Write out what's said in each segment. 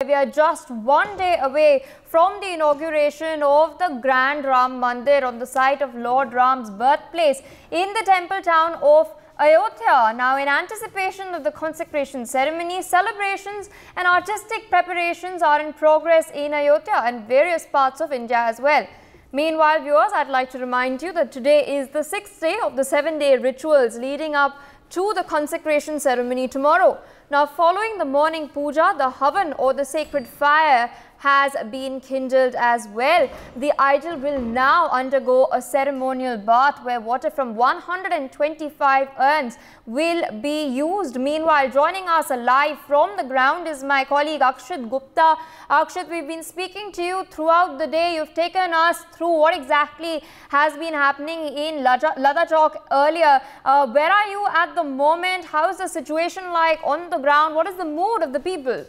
We are just one day away from the inauguration of the Grand Ram Mandir on the site of Lord Ram's birthplace in the temple town of Ayodhya. Now, in anticipation of the consecration ceremony, celebrations and artistic preparations are in progress in Ayodhya and various parts of India as well. Meanwhile, viewers, I'd like to remind you that today is the 6th day of the 7-day rituals leading up to the consecration ceremony tomorrow. Now, following the morning puja, the havan or the sacred fire has been kindled as well. The idol will now undergo a ceremonial bath where water from 125 urns will be used. Meanwhile, joining us live from the ground is my colleague Akshat Gupta. Akshat, we've been speaking to you throughout the day. You've taken us through what exactly has been happening in Lada Chowk earlier. Where are you at the moment? How is the situation like on the ground? What is the mood of the people?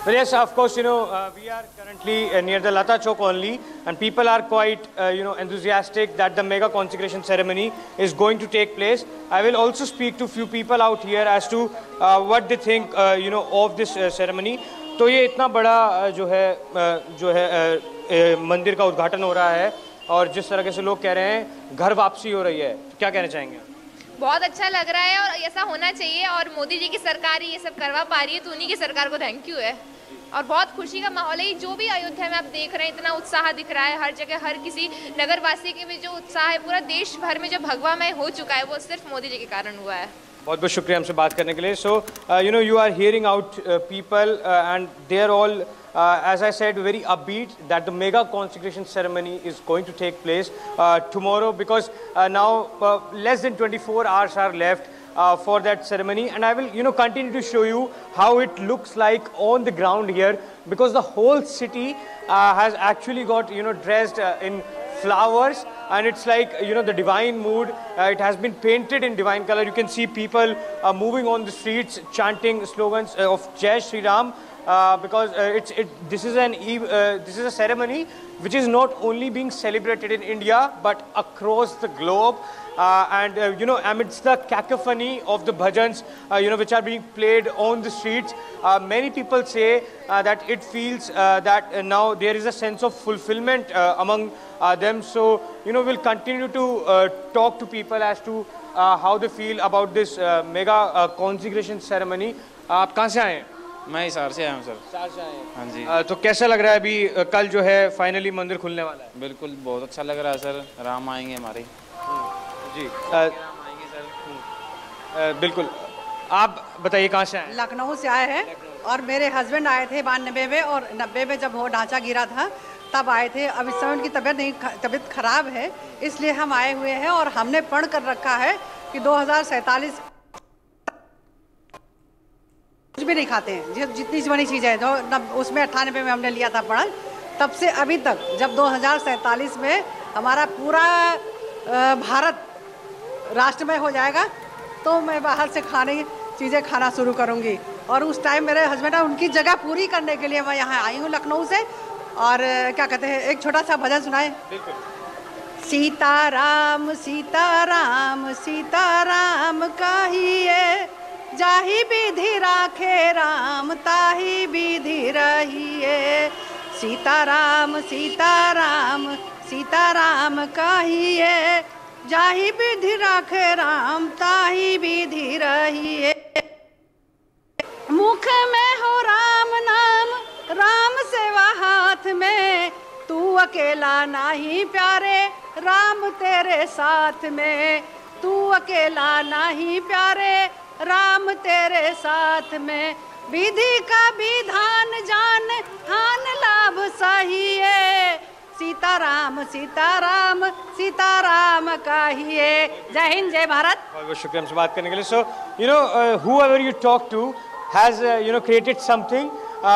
Well, yes, of course, we are currently near the Lata Chowk only, and people are quite, enthusiastic that the mega consecration ceremony is going to take place. I will also speak to few people out here as to what they think, of this ceremony. तो ये इतना बड़ा जो है मंदिर का उद्घाटन हो रहा है और जिस तरह से लोग कह रहे हैं घर वापसी हो रही है, तो क्या कहना चाहेंगे? बहुत अच्छा लग रहा है और ऐसा होना चाहिए और मोदी जी की सरकार ये सब करवा पा रही है तो उन्हीं की सरकार को थैंक यू है और बहुत खुशी का माहौल है। जो भी अयोध्या में आप देख रहे हैं इतना उत्साह दिख रहा है, हर जगह हर किसी नगरवासी के में जो उत्साह है पूरा देश भर में जो भगवामय हो चुका है वो सिर्फ मोदी जी के कारण हुआ है। बहुत बहुत शुक्रिया हमसे बात करने के लिए। सो you are hearing out people and they are all as I said very upbeat that the mega consecration ceremony is going to take place tomorrow because now less than 24 hours are left for that ceremony, and I will continue to show you how it looks like on the ground here because the whole city has actually got dressed in flowers, and it's like the divine mood. It has been painted in divine color. You can see people moving on the streets chanting slogans of Jai Shri Ram because this is a ceremony which is not only being celebrated in India but across the globe. And amidst the cacophony of the bhajans which are being played on the streets, many people say that it feels that now there is a sense of fulfillment among them. So we'll continue to talk to people as to how they feel about this mega consecration ceremony. आप कहाँ से आए हैं? मैं हिसार से आया हूँ sir. Hisar से आए हैं? हाँ जी। तो कैसा लग रहा है अभी कल जो है फाइनली मंदिर खुलने वाला है? बिल्कुल बहुत अच्छा लग रहा है सर, राम आएंगे हमारे। जी राम आएंगे सर। बिल्कुल। आप बताइए कहाँ से आए? लखनऊ से आए हैं और मेरे हस्बैंड आए थे 92 में और 90 में जब वो ढांचा गिरा था तब आए थे। अब इस समय उनकी तबीयत खराब है इसलिए हम आए हुए हैं और हमने पढ़ कर रखा है कि 2047 कुछ भी नहीं खाते हैं, जितनी बड़ी चीज़ है जो उसमें 98 में हमने लिया था पढ़ल, तब से अभी तक जब 2047 में हमारा पूरा भारत राष्ट्रमय हो जाएगा तो मैं बाहर से चीज़ें खाना शुरू करूँगी और उस टाइम मेरे हस्बैंड उनकी जगह पूरी करने के लिए मैं यहाँ आई हूँ लखनऊ से। और क्या कहते हैं, एक छोटा सा भजन सुनाए। सीताराम सीताराम सीताराम कहिए, जाहि विधि राखे राम ताहि विधि रहिए। सीताराम सीताराम सीताराम कहिए, जाहि विधि राखे राम ताहि विधि रहिए। मुख में हो राम नाम राम सेवा हाथ में, तू अकेला नहीं प्यारे राम तेरे साथ में। तू अकेला नहीं प्यारे राम तेरे साथ में। विधि का विधान जान हान लाभ सही है। सीताराम सीताराम सीताराम कहिए। जय हिंद जय भारत। बहुत बहुत शुक्रिया हमसे बात करने के लिए। सो whoever you talk to has created something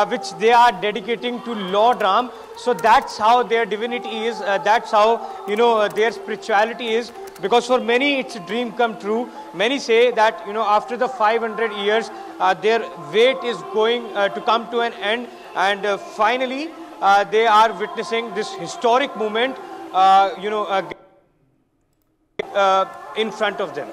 which they are dedicating to Lord Ram. So that's how their divinity is. That's how their spirituality is. Because for many it's a dream come true. Many say that after the 500 years their wait is going to come to an end, and finally they are witnessing this historic moment in front of them.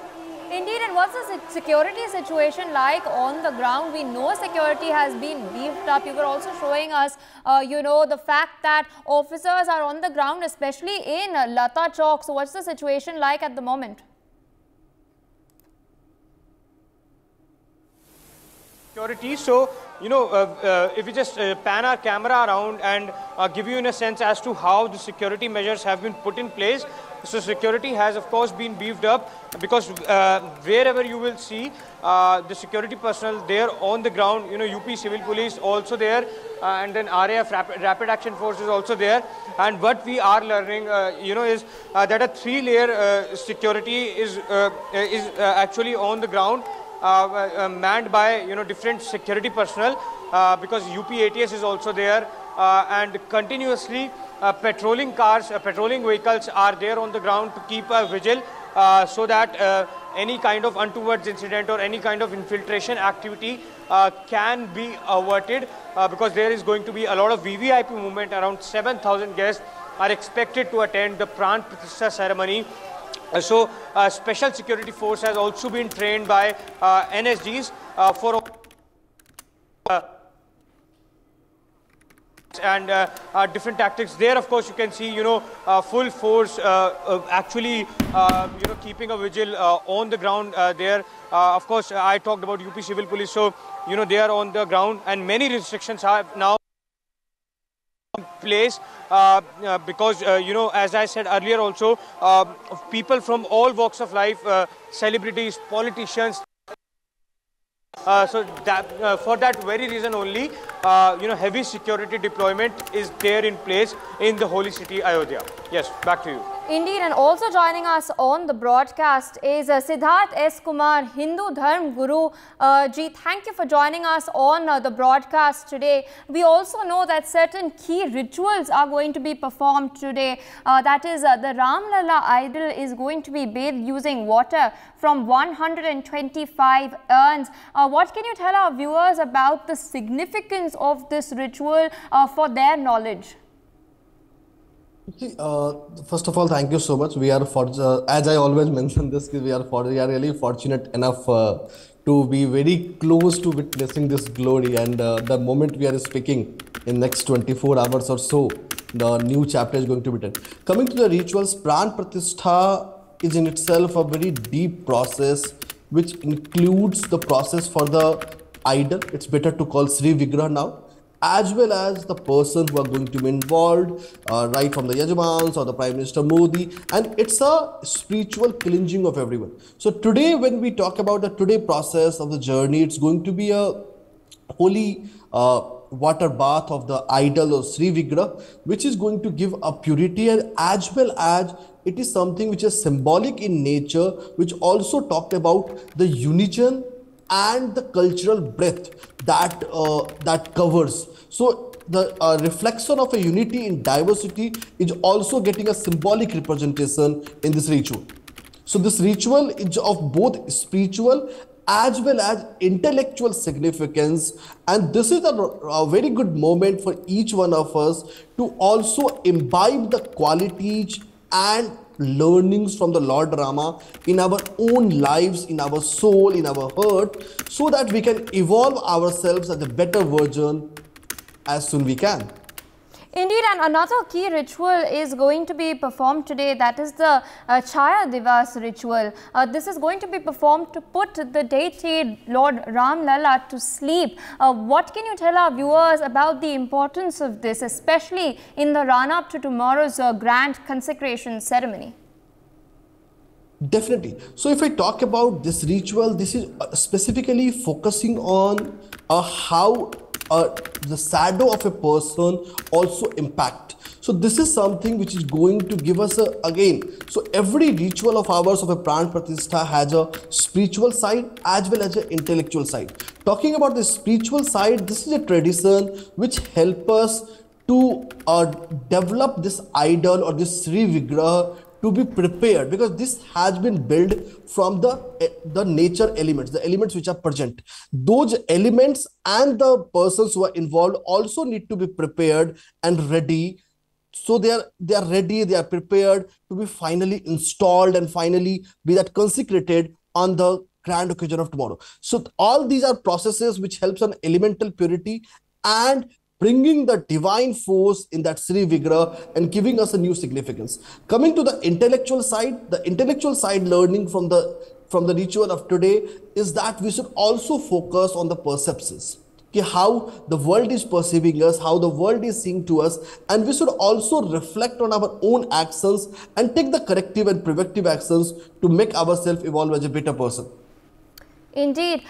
Indeed, and what's the security situation like on the ground? We know security has been beefed up. You were also showing us, the fact that officers are on the ground, especially in Lata Chowk. So what's the situation like at the moment? Security. So, if we just pan our camera around and give you in a sense as to how the security measures have been put in place. So security has of course been beefed up because wherever you will see the security personnel there on the ground, UP Civil Police also there, and then RAF Rapid Action Force is also there. And what we are learning, is that a 3-layer security is actually on the ground, manned by different security personnel, because UP ATS is also there, and continuously patrolling cars, patrolling vehicles are there on the ground to keep a vigil, so that any kind of untoward incident or any kind of infiltration activity can be averted, because there is going to be a lot of VVIP movement. Around 7,000 guests are expected to attend the Pran Pratishtha ceremony. So special security force has also been trained by NSGs for and different tactics. There of course you can see full force actually keeping a vigil on the ground there. Of course I talked about UP Civil Police, so they are on the ground, and many restrictions are now in place because as I said earlier also, people from all walks of life, celebrities, politicians, so that for that very reason only, heavy security deployment is there in place in the holy city Ayodhya. Yes, back to you. Indeed, and also joining us on the broadcast is Siddharth S. Kumar, Hindu Dharm Guru. Ji, thank you for joining us on the broadcast today. We also know that certain key rituals are going to be performed today. That is, the Ram Lalla idol is going to be bathed using water from 125 urns. What can you tell our viewers about the significance of this ritual for their knowledge? See, first of all, thank you so much. We are as I always mention this, we are really fortunate enough to be very close to witnessing this glory. And the moment we are speaking, in next 24 hours or so, the new chapter is going to be done. Coming to the rituals, Pran Pratishtha is in itself a very deep process, which includes the process for the idol. It's better to call Sri Vigraha now, as well as the person who are going to be involved, right from the Yajamans or the Prime Minister Modi, and it's a spiritual cleansing of everyone. So today, when we talk about the today process of the journey, it's going to be a holy water bath of the idol of Sri Vigraha, which is going to give a purity, and as well as it is something which is symbolic in nature, which also talked about the unison and the cultural breadth that that covers. So the reflection of a unity in diversity is also getting a symbolic representation in this ritual. So this ritual is of both spiritual as well as intellectual significance, and this is a very good moment for each one of us to also imbibe the qualities and learnings from the Lord Rama in our own lives, in our soul, in our heart, so that we can evolve ourselves as a better version as soon we can. Indeed, and another key ritual is going to be performed today, that is the Chaya Divas ritual. This is going to be performed to put the deity Lord Ram Lalla to sleep. What can you tell our viewers about the importance of this, especially in the run-up to tomorrow's grand consecration ceremony? Definitely. So if I talk about this ritual, this is specifically focusing on how the shadow of a person also impact. So this is something which is going to give us again. So every ritual of ours of a Pran Pratishtha has a spiritual side as well as an intellectual side. Talking about the spiritual side, this is a tradition which help us to develop this idol or this Sri Vigraha to be prepared, because this has been built from the nature elements, the elements which are present. Those elements and the persons who are involved also need to be prepared and ready. So they are ready, they are prepared to be finally installed and finally be that consecrated on the grand occasion of tomorrow. So all these are processes which helps on elemental purity and bringing the divine force in that Sri Vigraha and giving us a new significance. Coming to the intellectual side learning from the ritual of today is that we should also focus on the perceptions. How the world is perceiving us, how the world is seeing to us, and we should also reflect on our own actions and take the corrective and preventive actions to make ourselves evolve as a better person. Indeed.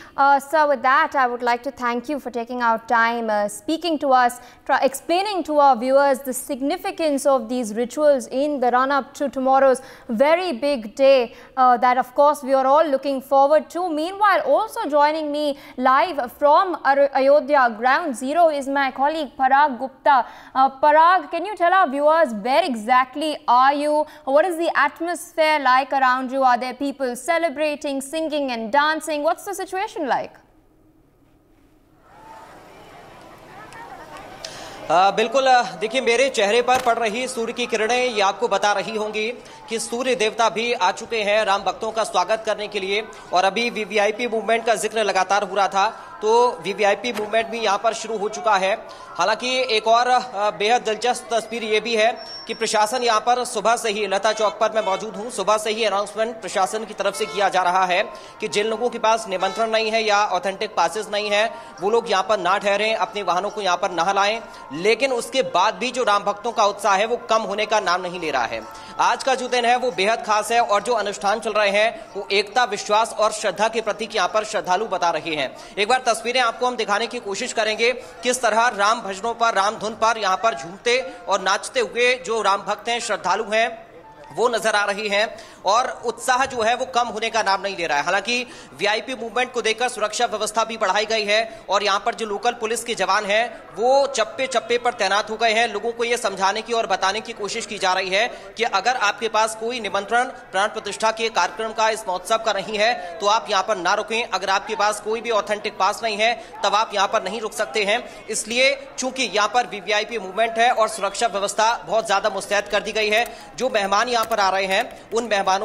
Sir, with that, I would like to thank you for taking out time, speaking to us, explaining to our viewers the significance of these rituals in the run-up to tomorrow's very big day that, of course, we are all looking forward to. Meanwhile, also joining me live from Ayodhya Ground Zero is my colleague Parag Gupta. Parag, can you tell our viewers where exactly are you? What is the atmosphere like around you? Are there people celebrating, singing and dancing? What's the situation like? बिल्कुल, देखिए मेरे चेहरे पर पड़ रही सूर्य की किरणें ये आपको बता रही होंगी कि सूर्य देवता भी आ चुके हैं राम भक्तों का स्वागत करने के लिए। और अभी वीवीआईपी मूवमेंट का जिक्र लगातार हो रहा था, तो वीवीआईपी मूवमेंट भी यहां पर शुरू हो चुका है। हालांकि एक और बेहद दिलचस्प तस्वीर ये भी है कि प्रशासन यहां पर सुबह से ही, लता चौक पर मैं मौजूद हूं, सुबह से ही अनाउंसमेंट प्रशासन की तरफ से किया जा रहा है कि जिन लोगों के पास निमंत्रण नहीं है या ऑथेंटिक पासेस नहीं है वो लोग यहां पर ना ठहरें, अपने वाहनों को यहां पर न लाएं। लेकिन उसके बाद भी जो राम भक्तों का उत्साह है वो कम होने का नाम नहीं ले रहा है। आज का जो दिन है वो बेहद खास है और जो अनुष्ठान चल रहे हैं वो एकता, विश्वास और श्रद्धा के प्रतीक यहाँ पर श्रद्धालु बता रहे हैं। एक बार तस्वीरें आपको हम दिखाने की कोशिश करेंगे किस तरह राम भजनों पर, राम धुन पर यहाँ पर झूमते और नाचते हुए जो राम भक्त हैं, श्रद्धालु हैं, वो नजर आ रही हैं और उत्साह जो है वो कम होने का नाम नहीं ले रहा है। हालांकि वीआईपी मूवमेंट को देखकर सुरक्षा व्यवस्था भी बढ़ाई गई है और यहां पर जो लोकल पुलिस के जवान हैं वो चप्पे चप्पे पर तैनात हो गए हैं। लोगों को यह समझाने की और बताने की कोशिश की जा रही है कि अगर आपके पास कोई निमंत्रण प्राण प्रतिष्ठा के कार्यक्रम का, इस महोत्सव का नहीं है तो आप यहां पर ना रुकें। अगर आपके पास कोई भी ऑथेंटिक पास नहीं है तब आप यहां पर नहीं रुक सकते हैं। इसलिए चूंकि यहां पर वीवीआईपी मूवमेंट है और सुरक्षा व्यवस्था बहुत ज्यादा मुस्तैद कर दी गई है। जो मेहमान यहां पर आ रहे हैं उन मेहमानों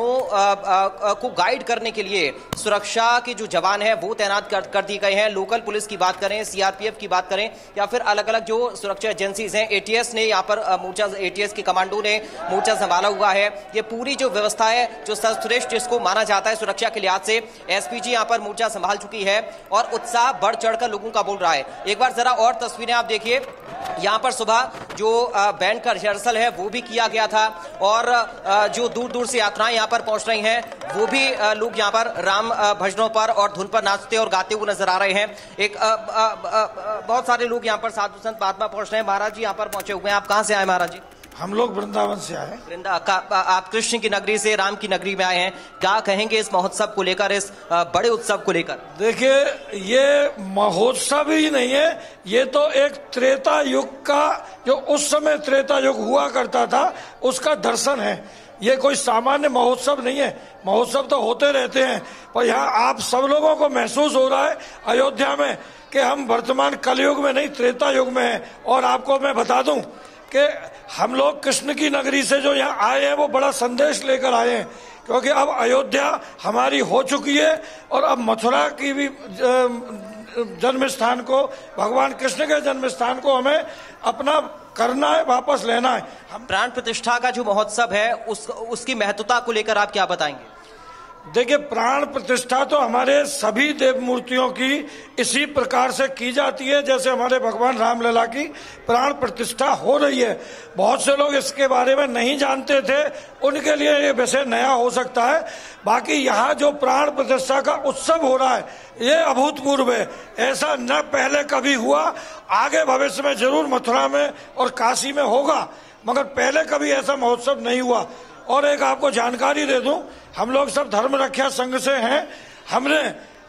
को गाइड करने के लिए सुरक्षा के जो जवान हैं वो तैनात कर दिए गए हैं। लोकल पुलिस की बात करें, सीआरपीएफ की बात करें या फिर अलग अलग जो सुरक्षा एजेंसीज हैं, एटीएस ने यहाँ पर मोर्चा, एटीएस के कमांडो ने मोर्चा संभाला हुआ है। ये पूरी जो व्यवस्था है जो सर्वश्रेष्ठ जिसको माना जाता है सुरक्षा के लिहाज से, एसपीजी यहाँ पर मोर्चा संभाल चुकी है और उत्साह बढ़ चढ़कर लोगों का बोल रहा है। एक बार जरा और तस्वीरें आप देखिए, यहाँ पर सुबह जो बैंड का रिहर्सल है वो भी किया गया था और जो दूर दूर से यात्राएं यहाँ पर पहुंच रही हैं वो भी लोग यहाँ पर राम भजनों पर और धुन पर नाचते और गाते हुए नजर आ रहे हैं। एक बहुत सारे लोग यहाँ पर साधु संत महात्मा पहुंच रहे हैं। महाराज जी यहाँ पर पहुंचे हुए हैं। आप कहाँ से आए महाराज जी? हम लोग वृंदावन से आए। आप कृष्ण की नगरी से, राम की नगरी में आए हैं। क्या कहेंगे इस महोत्सव को लेकर, इस बड़े उत्सव को लेकर? देखिए, ये महोत्सव ही नहीं है, ये तो एक त्रेता युग का, जो उस समय त्रेता युग हुआ करता था उसका दर्शन है। ये कोई सामान्य महोत्सव नहीं है। महोत्सव तो होते रहते हैं पर यहाँ आप सब लोगों को महसूस हो रहा है अयोध्या में कि हम वर्तमान कलयुग में नहीं, त्रेता युग में हैं। और आपको मैं बता दूं कि हम लोग कृष्ण की नगरी से जो यहाँ आए हैं वो बड़ा संदेश लेकर आए हैं, क्योंकि अब अयोध्या हमारी हो चुकी है और अब मथुरा की भी जन्म स्थान को, भगवान कृष्ण के जन्म स्थान को हमें अपना करना है, वापस लेना है। हम प्राण प्रतिष्ठा का जो महोत्सव है उसकी महत्वता को लेकर आप क्या बताएंगे? देखिए, प्राण प्रतिष्ठा तो हमारे सभी देव मूर्तियों की इसी प्रकार से की जाती है जैसे हमारे भगवान रामलला की प्राण प्रतिष्ठा हो रही है। बहुत से लोग इसके बारे में नहीं जानते थे, उनके लिए ये विषय नया हो सकता है। बाकी यहाँ जो प्राण प्रतिष्ठा का उत्सव हो रहा है ये अभूतपूर्व है। ऐसा न पहले कभी हुआ, आगे भविष्य में जरूर मथुरा में और काशी में होगा, मगर पहले कभी ऐसा महोत्सव नहीं हुआ। और एक आपको जानकारी दे दूं, हम लोग सब धर्म रक्षा संघ से हैं। हमने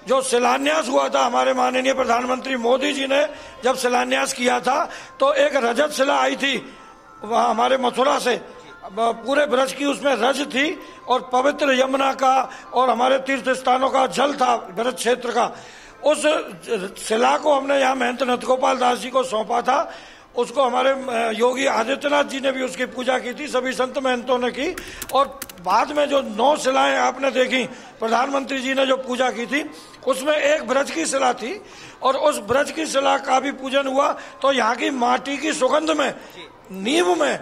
जो शिलान्यास हुआ था, हमारे माननीय प्रधानमंत्री मोदी जी ने जब शिलान्यास किया था तो एक रजत शिला आई थी वहाँ हमारे मथुरा से, पूरे ब्रज की उसमें रज थी और पवित्र यमुना का और हमारे तीर्थ स्थानों का जल था ब्रज क्षेत्र का। उस शिला को हमने यहाँ महंत नंद गोपाल दास जी को सौंपा था उसको हमारे योगी आदित्यनाथ जी ने भी उसकी पूजा की थी, सभी संत महंतों ने की। और बाद में जो 9 शिलाएं आपने देखी, प्रधानमंत्री जी ने जो पूजा की थी उसमें एक ब्रज की शिला थी और उस ब्रज की शिला का भी पूजन हुआ। तो यहाँ की माटी की सुगंध में, नींव में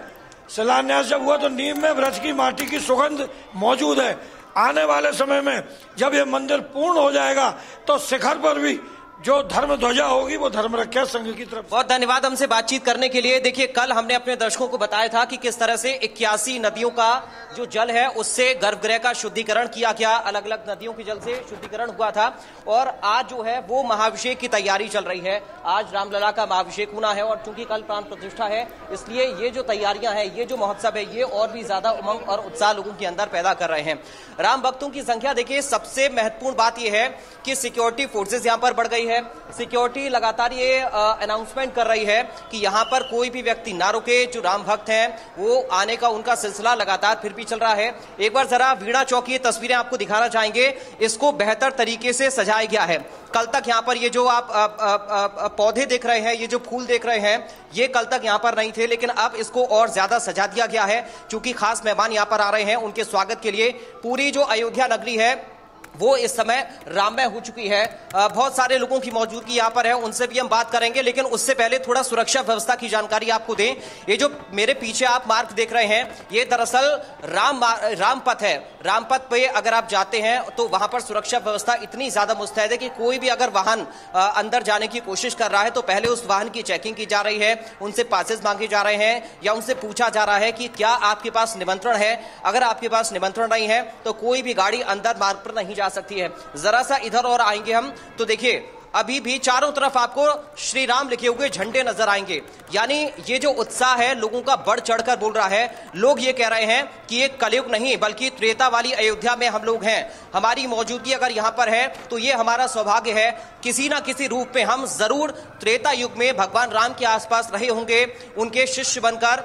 शिलान्यास जब हुआ तो नींव में ब्रज की माटी की सुगंध मौजूद है। आने वाले समय में जब ये मंदिर पूर्ण हो जाएगा तो शिखर पर भी जो धर्म ध्वजा होगी वो धर्म रक्षा संघ की तरफ। बहुत धन्यवाद हमसे बातचीत करने के लिए। देखिए, कल हमने अपने दर्शकों को बताया था कि किस तरह से 81 नदियों का जो जल है उससे गर्भगृह का शुद्धिकरण किया गया, अलग अलग नदियों के जल से शुद्धिकरण हुआ था। और आज जो है वो महाभिषेक की तैयारी चल रही है। आज रामलला का महाभिषेक होना है और चूंकि कल प्राण प्रतिष्ठा है, इसलिए ये जो तैयारियां हैं, ये जो महोत्सव है, ये और भी ज्यादा उमंग और उत्साह लोगों के अंदर पैदा कर रहे हैं। राम भक्तों की संख्या देखिए, सबसे महत्वपूर्ण बात यह है कि सिक्योरिटी फोर्सेज यहां पर बढ़ गई है। सिक्योरिटी लगातार ये अनाउंसमेंट कर रही है कि यहां पर कोई भी व्यक्ति ना रुके। जो राम भक्त हैं वो आने का उनका सिलसिला लगातार फिर भी चल रहा है। एक बार जरा वीणा चौक की तस्वीरें आपको दिखाना चाहेंगे। इसको बेहतर तरीके से सजाया गया है। कल तक यहां पर ये जो आप पौधे देख रहे हैं, ये जो फूल देख रहे हैं, ये कल तक यहां पर नहीं थे, लेकिन अब इसको और ज्यादा सजा दिया गया है। चूंकि खास मेहमान यहां पर आ रहे हैं, उनके स्वागत के लिए पूरी जो अयोध्या नगरी है वो इस समय राममय हो चुकी है। बहुत सारे लोगों की मौजूदगी यहाँ पर है, उनसे भी हम बात करेंगे, लेकिन उससे पहले थोड़ा सुरक्षा व्यवस्था की जानकारी आपको दें। ये जो मेरे पीछे आप मार्ग देख रहे हैं, ये दरअसल रामपथ है। रामपथ पे अगर आप जाते हैं तो वहां पर सुरक्षा व्यवस्था इतनी ज्यादा मुस्तैद है कि कोई भी अगर वाहन अंदर जाने की कोशिश कर रहा है तो पहले उस वाहन की चेकिंग की जा रही है, उनसे पासेस मांगे जा रहे हैं या उनसे पूछा जा रहा है कि क्या आपके पास निमंत्रण है। अगर आपके पास निमंत्रण नहीं है तो कोई भी गाड़ी अंदर मार्ग पर नहीं जा सकती है। जरा सा इधर और आएंगे हम तो देखिए, अभी भी चारों तरफ आपको श्री राम लिखे हुए झंडे नजर आएंगे। यानी ये जो उत्साह है लोगों का बढ़ चढ़कर बोल रहा है। लोग ये कह रहे हैं कि ये कलयुग नहीं बल्कि त्रेता वाली अयोध्या में हम लोग हैं। हमारी मौजूदगी अगर यहां पर है तो ये हमारा सौभाग्य है। किसी ना किसी रूप में हम जरूर त्रेता युग में भगवान राम के आसपास रहे होंगे, उनके शिष्य बनकर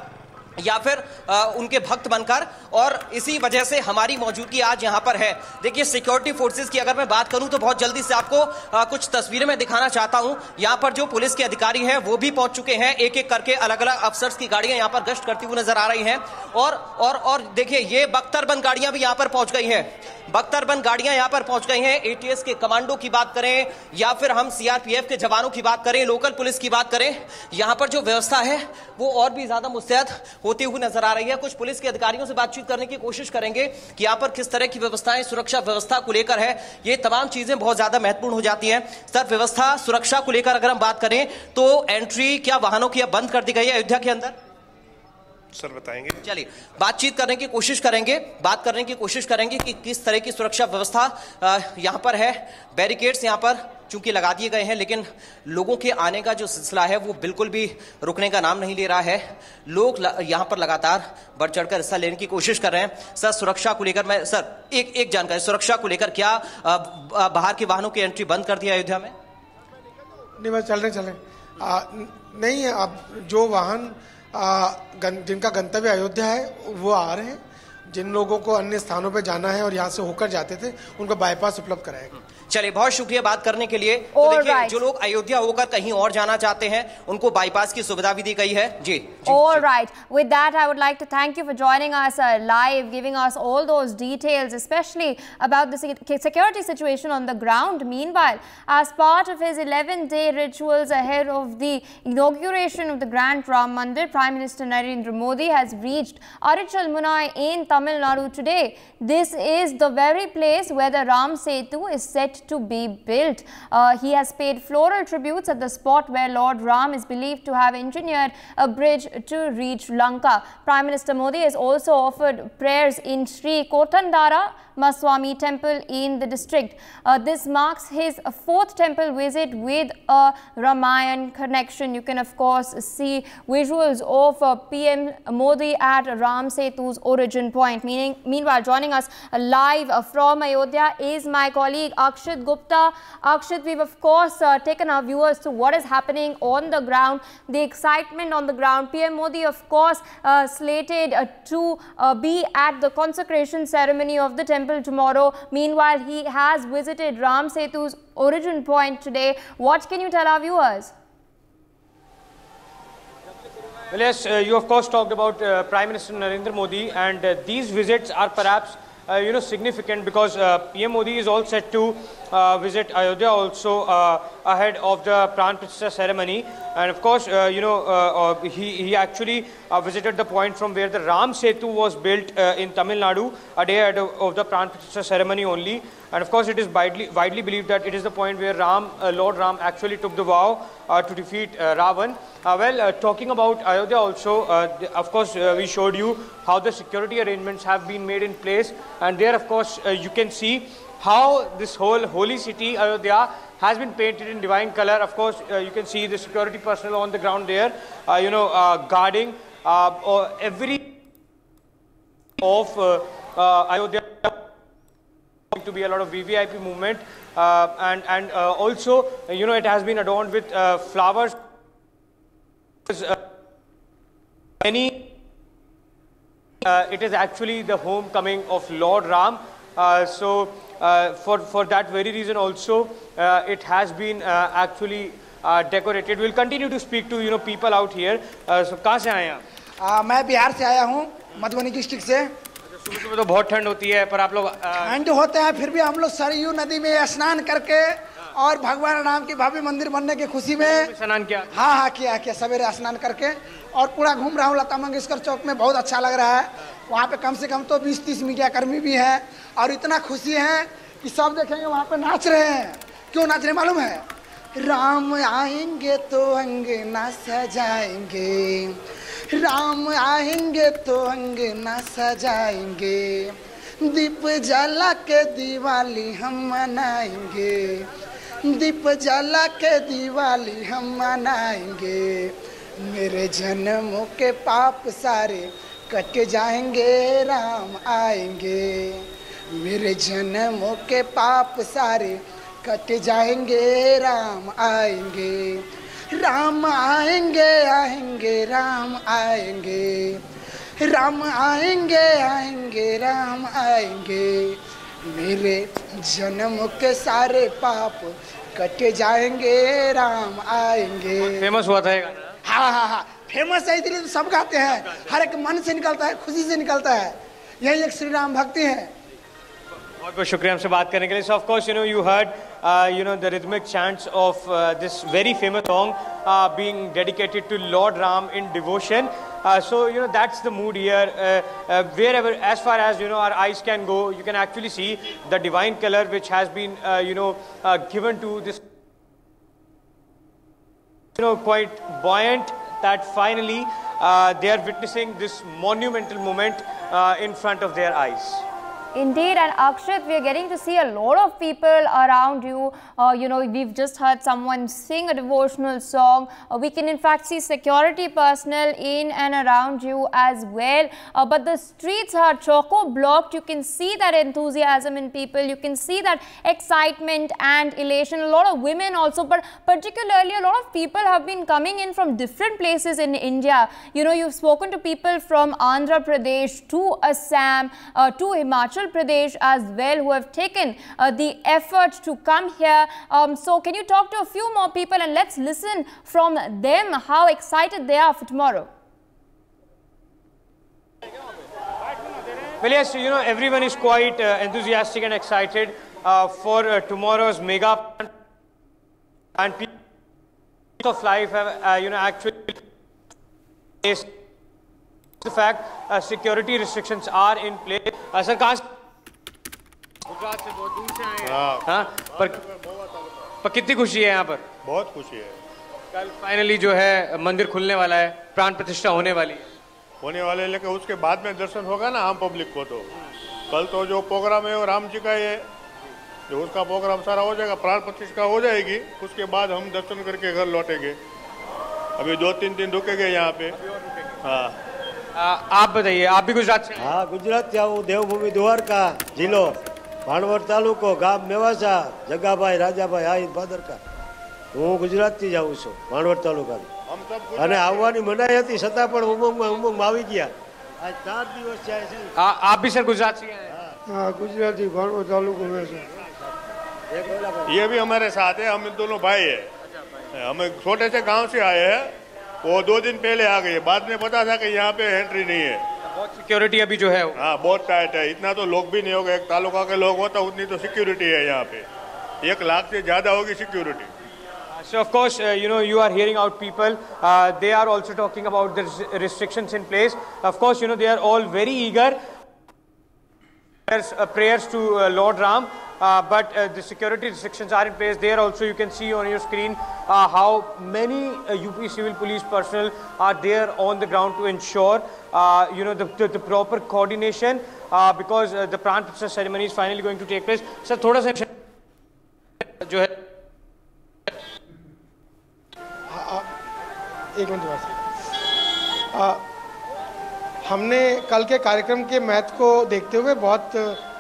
या फिर उनके भक्त बनकर, और इसी वजह से हमारी मौजूदगी आज यहां पर है। देखिए, सिक्योरिटी फोर्सेस की अगर मैं बात करूं तो बहुत जल्दी से आपको कुछ तस्वीरें मैं दिखाना चाहता हूं। यहां पर जो पुलिस के अधिकारी हैं वो भी पहुंच चुके हैं। एक एक करके अलग अलग अफसर्स की गाड़ियां यहां पर गश्त करती हुई नजर आ रही हैं। और देखिए, ये बख्तरबंद गाड़ियां भी यहां पर पहुंच गई हैं। बख्तरबंद गाड़ियां यहां पर पहुंच गई हैं। एटीएस के कमांडो की बात करें या फिर हम सीआरपीएफ के जवानों की बात करें, लोकल पुलिस की बात करें, यहां पर जो व्यवस्था है वो और भी ज्यादा मुस्तैद होती हुई नजर आ रही है। कुछ पुलिस के अधिकारियों से बातचीत करने की कोशिश करेंगे कि यहां पर किस तरह की व्यवस्थाएं सुरक्षा व्यवस्था को लेकर है। ये तमाम चीजें बहुत ज्यादा महत्वपूर्ण हो जाती हैं। सर, व्यवस्था सुरक्षा को लेकर अगर हम बात करें तो एंट्री क्या वाहनों की अब बंद कर दी गई है अयोध्या के अंदर? सर बताएंगे। चलिए बात करने की कोशिश करेंगे कि किस तरह की सुरक्षा व्यवस्था यहां पर है। बैरिकेड्स यहां पर चूंकि लगा दिए गए हैं, लेकिन लोगों के आने का जो सिलसिला है वो बिल्कुल भी रुकने का नाम नहीं ले रहा है। लोग यहां पर लगातार बढ़ चढ़कर हिस्सा लेने की कोशिश कर रहे हैं। सर, सुरक्षा को लेकर मैं एक जानकारी, सुरक्षा को लेकर क्या बाहर के वाहनों की एंट्री बंद कर दिया अयोध्या में? नहीं, बस चल रहे नहीं, अब जो वाहन जिनका गंतव्य अयोध्या है वो आ रहे हैं। जिन लोगों को अन्य स्थानों पर जाना है और यहाँ से होकर जाते थे उनको बाईपास उपलब्ध कराएगा। चलिए, बहुत शुक्रिया बात करने के लिए। तो देखिए, जो लोग अयोध्या होकर कहीं और जाना चाहते हैं उनको बाईपास की सुविधा भी दी गई है। जी, all right. With that, I would like to thank you for joining us live, giving us all those details, especially about the security situation on the ground. Meanwhile, as part of his 11-day rituals ahead of the inauguration of the Grand Ram Mandir, Prime Minister Narendra Modi has reached Arichalmunai in Tamil Nadu today. This is the very place where the Ram Setu is set to be built. He has paid floral tributes at the spot where Lord Ram is believed to have engineered a bridge to reach Lanka. Prime Minister Modi has also offered prayers in Sri Kotandara Maswami temple in the district. This marks his 4th temple visit with a Ramayan connection. You can of course see visuals of PM Modi at Ram Setu's origin point. Meanwhile, joining us live from Ayodhya is my colleague Akshit Gupta. Akshit, we've of course taken our viewers to what is happening on the ground, the excitement on the ground. PM Modi of course slated to be at the consecration ceremony of the temple tomorrow. Meanwhile, he has visited Ram Setu's origin point today. What can you tell our viewers? Well, yes, you of course talked about Prime Minister Narendra Modi, and these visits are perhaps significant because PM Modi is all set to visit Ayodhya also ahead of the Pran Pratishtha ceremony, and of course he actually visited the point from where the Ram Setu was built in Tamil Nadu a day ahead of the Pran Pratishtha ceremony only, and of course it is widely believed that it is the point where Lord Ram actually took the vow to defeat Ravan. Talking about Ayodhya also, of course we showed you how the security arrangements have been made in place, and there of course you can see how this whole holy city Ayodhya has been painted in divine color. Of course you can see the security personnel on the ground there, guarding every of Ayodhya. Going to be a lot of VVIP movement, and also it has been adorned with flowers. It is actually the homecoming of Lord Ram. For that very reason also it has been actually decorated. We'll continue to speak to people out here. So कहाँ से आए आप? मैं बिहार से आया हूँ, Madhubani district से। सुबह सुबह तो बहुत ठंड होती है, पर आप लोग ठंड होते हैं, फिर भी हम लोग सरयू नदी में स्नान करके और भगवान राम की भव्य मंदिर बनने की खुशी में स्नान किया। हाँ किया सवेरे स्नान करके, और पूरा घूम रहा हूँ लता मंगेशकर चौक में, बहुत अच्छा लग रहा है। वहाँ पे कम से कम तो 20-30 मीडिया कर्मी भी हैं, और इतना खुशी है कि सब देखेंगे वहाँ पे नाच रहे हैं। क्यों नाच रहे मालूम है? राम आएंगे तो अंगना सजाएंगे, राम आएंगे तो अंगना सजाएंगे, दीप जला के दिवाली हम मनाएंगे, दीप जला के दिवाली हम मनाएंगे, मेरे जन्मों के पाप सारे कट जाएंगे, राम आएंगे, मेरे जन्मों के पाप सारे कट जाएंगे, राम आएंगे, राम आएंगे आएंगे राम आएंगे, राम आएंगे आएंगे राम आएंगे, मेरे जन्म के सारे पाप कट जाएंगे, राम आएंगे। फेमस हुआ था ये गाना? हाँ फेमस है, इसलिए तो सब गाते हैं, हर एक मन से निकलता है, खुशी से निकलता है, यही एक श्री राम भक्ति है। बहुत बहुत शुक्रिया हमसे बात करने के लिए। So of course you heard the rhythmic chants of this very famous song being dedicated to Lord Ram in devotion. So that's the mood here. Wherever, as far as our eyes can go, you can actually see the divine color which has been given to this quite buoyant, that finally they are witnessing this monumental moment in front of their eyes. Indeed, and Akshat, we are getting to see a lot of people around you. We've just heard someone sing a devotional song. We can in fact see security personnel in and around you as well. But the streets are choco-blocked. You can see that enthusiasm in people. You can see that excitement and elation. A lot of women also, but particularly a lot of people have been coming in from different places in India. You've spoken to people from Andhra Pradesh to Assam to Himachal Pradesh as well, who have taken the effort to come here. So can you talk to a few more people and let's listen from them how excited they are for tomorrow? Well, yes, everyone is quite enthusiastic and excited for tomorrow's mega, and people of life have actually faced the fact security restrictions are in place. Sir, Gujarat से बहुत दूर से आए हैं। हाँ, पर कितनी खुशी है यहाँ पर? बहुत खुशी है। कल फाइनली जो है मंदिर खुलने वाला है, प्राण प्रतिष्ठा होने वाली है, लेकिन उसके बाद में दर्शन होगा ना आम पब्लिक को। तो कल तो जो प्रोग्राम है वो राम जी का है, जो उसका प्रोग्राम सारा हो जाएगा, प्राण प्रतिष्ठा हो जाएगी, उसके बाद हम दर्शन करके घर लौटेंगे। अभी 2-3 दिन रुकेंगे यहाँ पे। हाँ, आप बताइए, आप भी गुजरात से? हाँ, गुजरात से आऊँ, देवभूमि द्वारका जिलो भाणवड तालुको गाम मेवासा जगाभाई राजाभाई आहिर भादरका। હું ગુજરાતથી જ આવું છું, ભાણવડ તાલુકાથી, અને આવવાની મનાઈ હતી છતાં પણ ઉમંગમાં આવી ગયા। આજ 4 દિવસ થયા છે। आप भी सर गुजरात से आए हैं? हाँ, गुजराती भाणवड तालुको में से। ये भी हमारे साथ है, हम दोनों भाई है। हम छोटे से गांव से आए हैं वो 2 दिन पहले आ गई, बाद में पता था कि यहाँ पे एंट्री नहीं है। बहुत सिक्योरिटी अभी जो है, हाँ बहुत टाइट है, इतना तो लोग भी नहीं होगा, एक तालुका के लोग होता उतनी तो सिक्योरिटी है यहाँ पे, 1 लाख से ज्यादा होगी security. So of course, you are hearing out people. They are also talking about the restrictions in place. Of course, they are all very eager. There's prayers to Lord Ram, but the security restrictions are in place. There also you can see on your screen how many UP Civil Police personnel are there on the ground to ensure, the proper coordination because the Pran Pratishtha ceremony is finally going to take place. Sir, थोड़ा सा जो है एक minute हमने कल के कार्यक्रम के महत्व को देखते हुए बहुत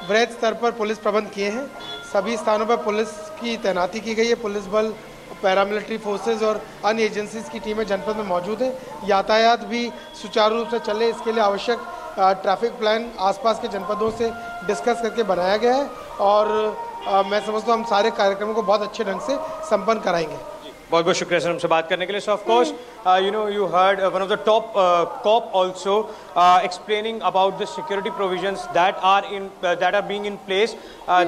बृहद स्तर पर पुलिस प्रबंध किए हैं। सभी स्थानों पर पुलिस की तैनाती की गई है। पुलिस बल, पैरामिलिट्री फोर्सेस और अन्य एजेंसीज की टीमें जनपद में मौजूद हैं। यातायात भी सुचारू रूप से चले, इसके लिए आवश्यक ट्रैफिक प्लान आसपास के जनपदों से डिस्कस करके बनाया गया है और मैं समझता हूँ हम सारे कार्यक्रमों को बहुत अच्छे ढंग से संपन्न कराएंगे। बहुत बहुत शुक्रिया सर हमसे बात करने के लिए। सो of course you heard one of the top cop also explaining about the security provisions that are being in place.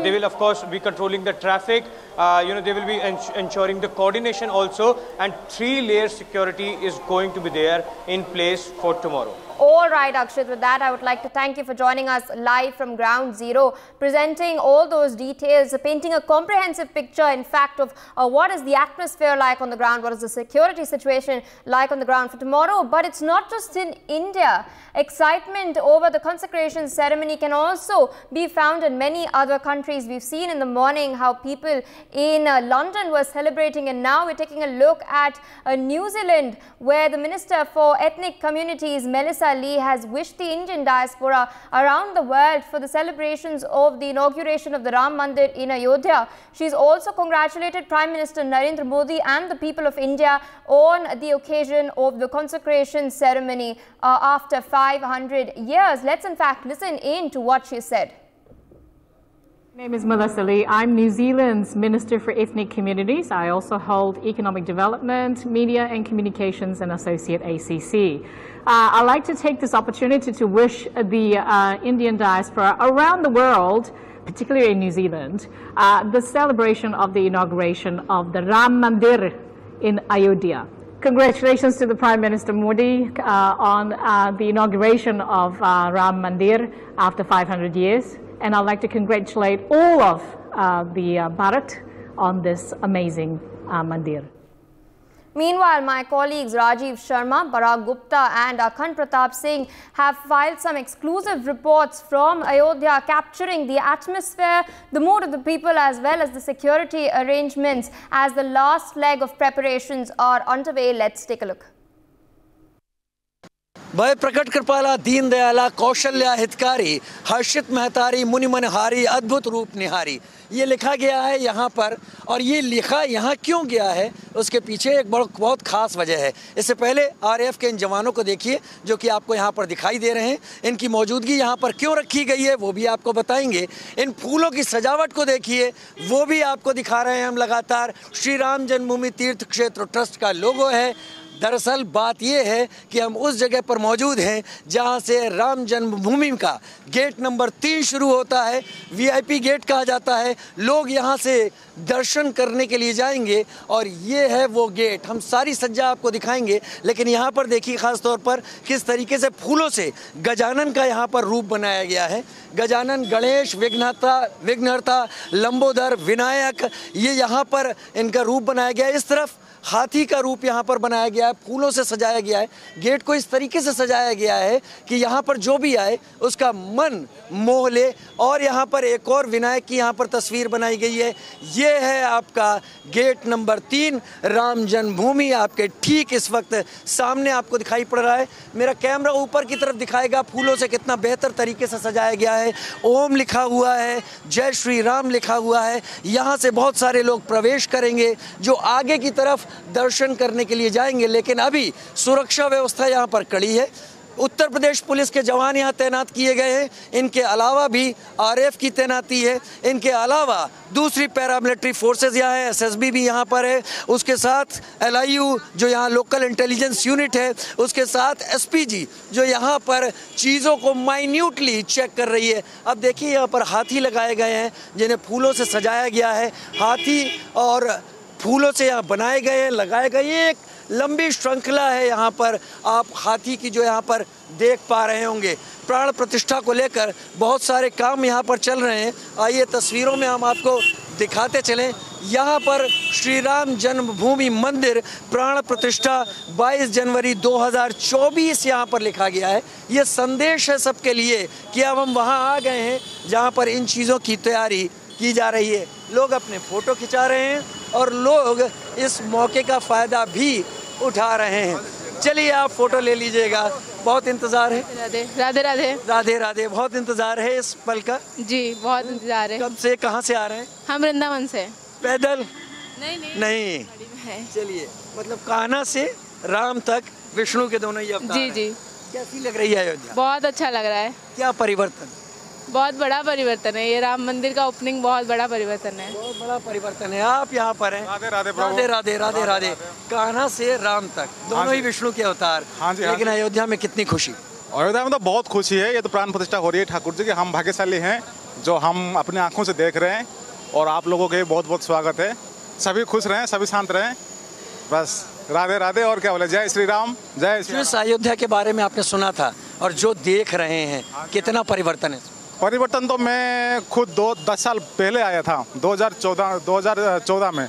They will of course be controlling the traffic. They will be ensuring the coordination also, and 3-layer security is going to be there in place for tomorrow. All right, Akshit, with that, I would like to thank you for joining us live from Ground Zero, presenting all those details, painting a comprehensive picture, in fact, of what is the atmosphere like on the ground, what is the security situation like on the ground for tomorrow. But it's not just in India. Excitement over the consecration ceremony can also be found in many other countries. We've seen in the morning how people in London were celebrating, and now we're taking a look at New Zealand, where the Minister for Ethnic Communities, Melissa Lee, has wished the Indian diaspora around the world for the celebrations of the inauguration of the Ram Mandir in Ayodhya. She's also congratulated Prime Minister Narendra Modi and the people of India on the occasion of the consecration ceremony after 500 years. Let's in fact listen in to what she said. My name is Melissa Lee. I'm New Zealand's Minister for Ethnic Communities. I also hold Economic Development, Media and Communications and Associate ACC. I'd like to take this opportunity to wish the Indian diaspora around the world, particularly in New Zealand, the celebration of the inauguration of the Ram Mandir in Ayodhya. Congratulations to the Prime Minister Modi on the inauguration of Ram Mandir after 500 years. And I'd like to congratulate all of the Bharat on this amazing mandir. Meanwhile, my colleagues Rajiv Sharma, Parag Gupta and Akhand Pratap Singh have filed some exclusive reports from Ayodhya, capturing the atmosphere, the mood of the people, as well as the security arrangements as the last leg of preparations are underway. Let's take a look. भय प्रकट कृपाला दीन दयाला कौशल्या हितकारी हर्षित महतारी मुनि मनहारी अद्भुत रूप निहारी, ये लिखा गया है यहाँ पर। और ये लिखा यहाँ क्यों गया है, उसके पीछे एक बहुत खास वजह है। इससे पहले आरएएफ के इन जवानों को देखिए जो कि आपको यहाँ पर दिखाई दे रहे हैं। इनकी मौजूदगी यहाँ पर क्यों रखी गई है वो भी आपको बताएंगे। इन फूलों की सजावट को देखिए, वो भी आपको दिखा रहे हैं हम लगातार। श्री राम जन्मभूमि तीर्थ क्षेत्र ट्रस्ट का लोगो है। दरअसल बात यह है कि हम उस जगह पर मौजूद हैं जहां से राम जन्मभूमि का गेट नंबर 3 शुरू होता है। वीआईपी गेट कहा जाता है। लोग यहां से दर्शन करने के लिए जाएंगे और ये है वो गेट। हम सारी सज्जा आपको दिखाएंगे, लेकिन यहाँ पर देखिए ख़ास तौर पर किस तरीके से फूलों से गजानन का यहाँ पर रूप बनाया गया है। गजानन, गणेश, विघ्नहर्ता, लंबोदर, विनायक, ये यहाँ पर इनका रूप बनाया गया है। इस तरफ हाथी का रूप यहाँ पर बनाया गया है, फूलों से सजाया गया है। गेट को इस तरीके से सजाया गया है कि यहाँ पर जो भी आए उसका मन मोह ले। और यहाँ पर एक और विनायक की यहाँ पर तस्वीर बनाई गई है। ये है आपका गेट नंबर 3, राम जन्मभूमि आपके ठीक इस वक्त सामने आपको दिखाई पड़ रहा है। मेरा कैमरा ऊपर की तरफ दिखाएगा फूलों से कितना बेहतर तरीके से सजाया गया है। ओम लिखा हुआ है, जय श्री राम लिखा हुआ है। यहाँ से बहुत सारे लोग प्रवेश करेंगे जो आगे की तरफ दर्शन करने के लिए जाएंगे, लेकिन अभी सुरक्षा व्यवस्था यहाँ पर कड़ी है। उत्तर प्रदेश पुलिस के जवान यहाँ तैनात किए गए हैं। इनके अलावा भी आरएफ की तैनाती है। इनके अलावा दूसरी पैरामिलिट्री फोर्सेज यहाँ है, एसएसबी भी यहाँ पर है। उसके साथ एलआईयू जो यहाँ लोकल इंटेलिजेंस यूनिट है, उसके साथ एसपीजी जो यहाँ पर चीज़ों को माइन्यूटली चेक कर रही है। अब देखिए यहाँ पर हाथी लगाए गए हैं जिन्हें फूलों से सजाया गया है। हाथी और फूलों से यहाँ बनाए गए हैं, लगाए गए। ये एक लंबी श्रृंखला है। यहाँ पर आप हाथी की जो यहाँ पर देख पा रहे होंगे। प्राण प्रतिष्ठा को लेकर बहुत सारे काम यहाँ पर चल रहे हैं। आइए तस्वीरों में हम आपको दिखाते चलें। यहाँ पर श्री राम जन्मभूमि मंदिर प्राण प्रतिष्ठा 22 जनवरी 2024 यहाँ पर लिखा गया है। ये संदेश है सबके लिए कि अब हम वहाँ आ गए हैं जहाँ पर इन चीज़ों की तैयारी की जा रही है। लोग अपने फ़ोटो खिंचा रहे हैं और लोग इस मौके का फ़ायदा भी उठा रहे हैं। चलिए आप फ़ोटो ले लीजिएगा। बहुत इंतज़ार है। राधे राधे राधे राधे राधे। बहुत इंतज़ार है इस पल का। जी बहुत इंतज़ार है। कब से, कहाँ से आ रहे हैं? हम वृंदावन से। पैदल? नहीं। चलिए, मतलब कान्हा से राम तक विष्णु के दोनों ही अवतार हैं। जी। कैसी लग रही है अयोध्या? बहुत अच्छा लग रहा है। क्या परिवर्तन? बहुत बड़ा परिवर्तन है। ये राम मंदिर का ओपनिंग बहुत बड़ा परिवर्तन है। बहुत बड़ा परिवर्तन है। आप यहाँ पर हैं। राधे राधे राधे राधे राधे राधे। कान्हा से राम तक दोनों ही विष्णु के अवतार। हाँ जी। लेकिन अयोध्या में कितनी खुशी? अयोध्या में तो बहुत खुशी है। ये तो प्राण प्रतिष्ठा हो रही है ठाकुर जी की। हम भाग्यशाली हैं जो हम अपनी आंखों से देख रहे हैं। और आप लोगों के बहुत बहुत स्वागत है। सभी खुश रहें, सभी शांत रहें। बस राधे राधे। और क्या बोले, जय श्री राम, जय श्री। इस अयोध्या के बारे में आपने सुना था और जो देख रहे हैं कितना परिवर्तन है? परिवर्तन तो मैं खुद 10 साल पहले आया था 2014 में,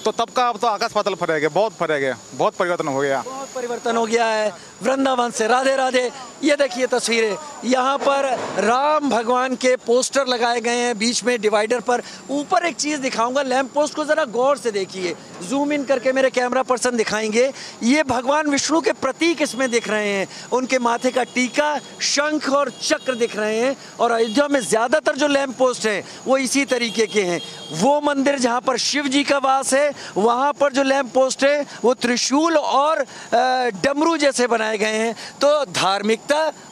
तो तब का अब तो आकाश पाताल फर्क है। बहुत फर्क है, बहुत परिवर्तन हो गया। बहुत परिवर्तन हो गया है। वृंदावन से राधे राधे। ये देखिए तस्वीरें, यहाँ पर राम भगवान के पोस्टर लगाए गए हैं बीच में डिवाइडर पर। ऊपर एक चीज़ दिखाऊंगा, लैंप पोस्ट को ज़रा गौर से देखिए। जूम इन करके मेरे कैमरा पर्सन दिखाएंगे। ये भगवान विष्णु के प्रतीक इसमें दिख रहे हैं। उनके माथे का टीका, शंख और चक्र दिख रहे हैं। और अयोध्या में ज़्यादातर जो लैंप पोस्ट हैं वो इसी तरीके के हैं। वो मंदिर जहाँ पर शिव जी का वास है, वहाँ पर जो लैंप पोस्ट है वो त्रिशूल और डमरू जैसे बनाए गए हैं। तो धार्मिकता,